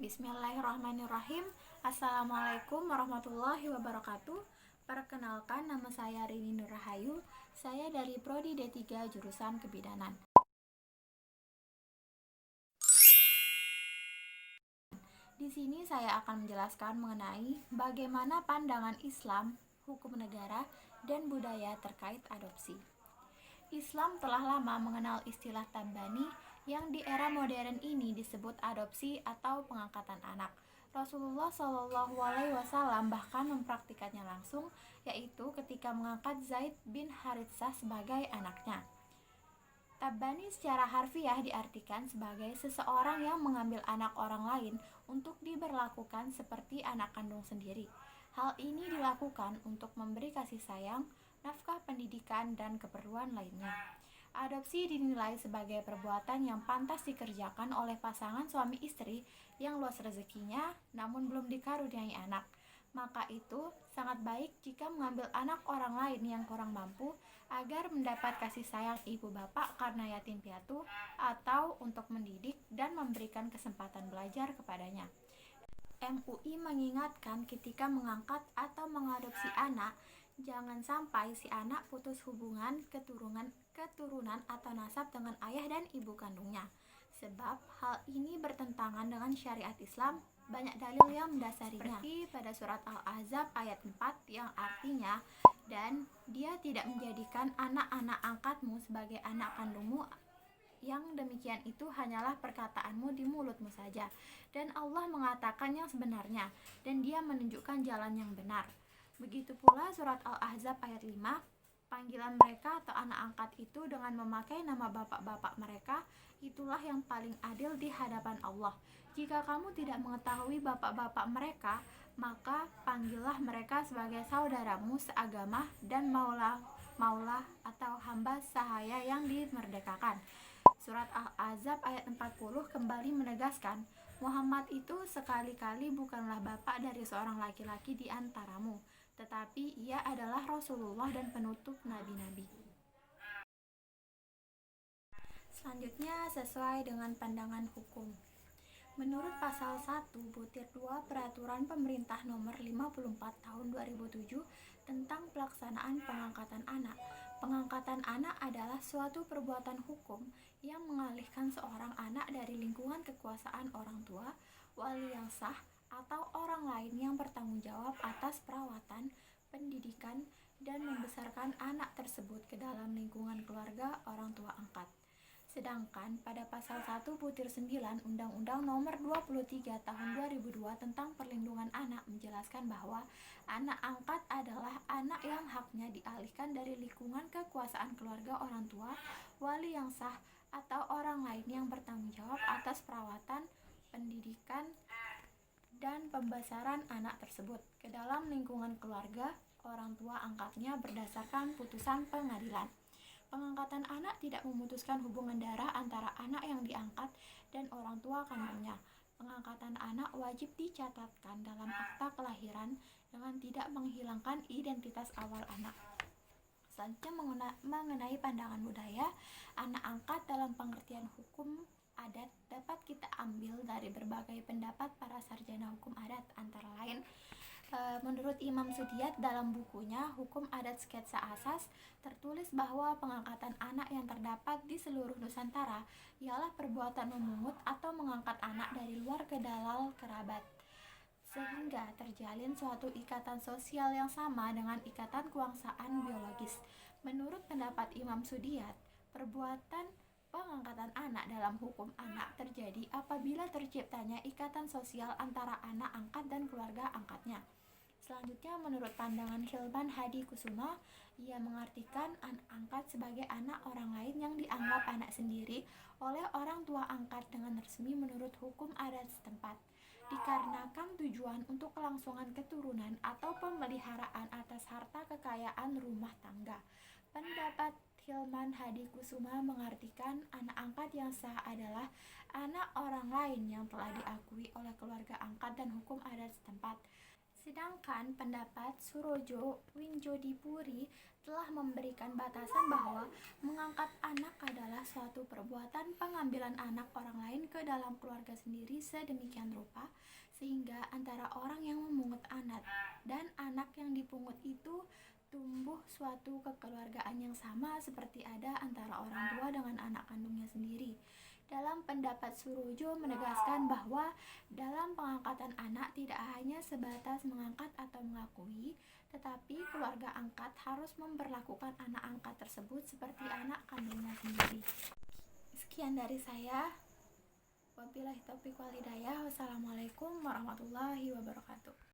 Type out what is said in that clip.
Bismillahirrahmanirrahim. Assalamualaikum warahmatullahi wabarakatuh. Perkenalkan, nama saya Rini Nur Rahayu. Saya dari Prodi D3 jurusan Kebidanan. Di sini saya akan menjelaskan mengenai bagaimana pandangan Islam, hukum negara, dan budaya terkait adopsi. Islam telah lama mengenal istilah tabbani yang di era modern ini disebut adopsi atau pengangkatan anak. Rasulullah SAW bahkan mempraktikannya langsung, yaitu ketika mengangkat Zaid bin Haritsah sebagai anaknya. Tabbani secara harfiah diartikan sebagai seseorang yang mengambil anak orang lain untuk diberlakukan seperti anak kandung sendiri. Hal ini dilakukan untuk memberi kasih sayang, nafkah pendidikan, dan keperluan lainnya. Adopsi dinilai sebagai perbuatan yang pantas dikerjakan oleh pasangan suami istri yang luas rezekinya namun belum dikaruniai anak. Maka itu sangat baik jika mengambil anak orang lain yang kurang mampu agar mendapat kasih sayang ibu bapak karena yatim piatu atau untuk mendidik dan memberikan kesempatan belajar kepadanya. MUI mengingatkan ketika mengangkat atau mengadopsi anak, jangan sampai si anak putus hubungan keturunan atau nasab dengan ayah dan ibu kandungnya. Sebab hal ini bertentangan dengan syariat Islam, banyak dalil yang mendasarinya. Seperti pada surat Al-Ahzab ayat 4 yang artinya, dan dia tidak menjadikan anak-anak angkatmu sebagai anak kandungmu, yang demikian itu hanyalah perkataanmu di mulutmu saja, dan Allah mengatakan yang sebenarnya, dan dia menunjukkan jalan yang benar. Begitu pula surat Al-Ahzab ayat 5, panggilan mereka atau anak angkat itu dengan memakai nama bapak-bapak mereka, itulah yang paling adil di hadapan Allah. Jika kamu tidak mengetahui bapak-bapak mereka, maka panggillah mereka sebagai saudaramu seagama dan maulah atau hamba sahaya yang dimerdekakan. Surat Al-Ahzab ayat 40 kembali menegaskan, Muhammad itu sekali-kali bukanlah bapak dari seorang laki-laki di antaramu, tetapi ia adalah Rasulullah dan penutup nabi-nabi. Selanjutnya, sesuai dengan pandangan hukum. Menurut pasal 1 butir 2 Peraturan Pemerintah Nomor 54 Tahun 2007 tentang pelaksanaan pengangkatan anak, pengangkatan anak adalah suatu perbuatan hukum yang mengalihkan seorang anak dari lingkungan kekuasaan orang tua, wali yang sah, atau orang lain yang bertanggung jawab atas perawatan, pendidikan, dan membesarkan anak tersebut ke dalam lingkungan keluarga orang tua angkat. Sedangkan pada pasal 1 butir 9 Undang-Undang Nomor 23 Tahun 2002 tentang Perlindungan Anak menjelaskan bahwa anak angkat adalah anak yang haknya dialihkan dari lingkungan kekuasaan keluarga orang tua, wali yang sah, atau orang lain yang bertanggung jawab atas perawatan, pendidikan, dan pembesaran anak tersebut ke dalam lingkungan keluarga orang tua angkatnya berdasarkan putusan pengadilan. Pengangkatan anak tidak memutuskan hubungan darah antara anak yang diangkat dan orang tua kandungnya. Pengangkatan anak wajib dicatatkan dalam akta kelahiran dengan tidak menghilangkan identitas awal anak. Selanjutnya mengenai pandangan budaya, anak angkat dalam pengertian hukum adat dapat kita ambil dari berbagai pendapat para sarjana hukum adat, antara lain menurut Imam Sudiyat dalam bukunya Hukum Adat Sketsa Asas tertulis bahwa pengangkatan anak yang terdapat di seluruh Nusantara ialah perbuatan memungut atau mengangkat anak dari luar ke dalam kerabat, sehingga terjalin suatu ikatan sosial yang sama dengan ikatan kebangsaan biologis. Menurut pendapat Imam Sudiyat, perbuatan pengangkatan anak dalam hukum anak terjadi apabila terciptanya ikatan sosial antara anak angkat dan keluarga angkatnya. Selanjutnya, menurut pandangan Hilman Hadi Kusuma, ia mengartikan anak angkat sebagai anak orang lain yang dianggap anak sendiri oleh orang tua angkat dengan resmi menurut hukum adat setempat, dikarenakan tujuan untuk kelangsungan keturunan atau pemeliharaan atas harta kekayaan rumah tangga. Pendapat Hilman Hadi Kusuma mengartikan anak angkat yang sah adalah anak orang lain yang telah diakui oleh keluarga angkat dan hukum adat setempat, Sedangkan pendapat Surojo Winjodipuri telah memberikan batasan bahwa mengangkat anak adalah suatu perbuatan pengambilan anak orang lain ke dalam keluarga sendiri sedemikian rupa sehingga antara orang yang memungut anak dan anak yang dipungut itu tumbuh suatu kekeluargaan yang sama seperti ada antara orang tua dengan anak kandungnya sendiri. Dalam pendapat Surojo menegaskan bahwa dalam pengangkatan anak tidak hanya sebatas mengangkat atau mengakui, tetapi keluarga angkat harus memperlakukan anak angkat tersebut seperti anak kandungnya sendiri. Sekian dari saya. Wabillahi taufiq wal hidayah. Wassalamualaikum warahmatullahi wabarakatuh.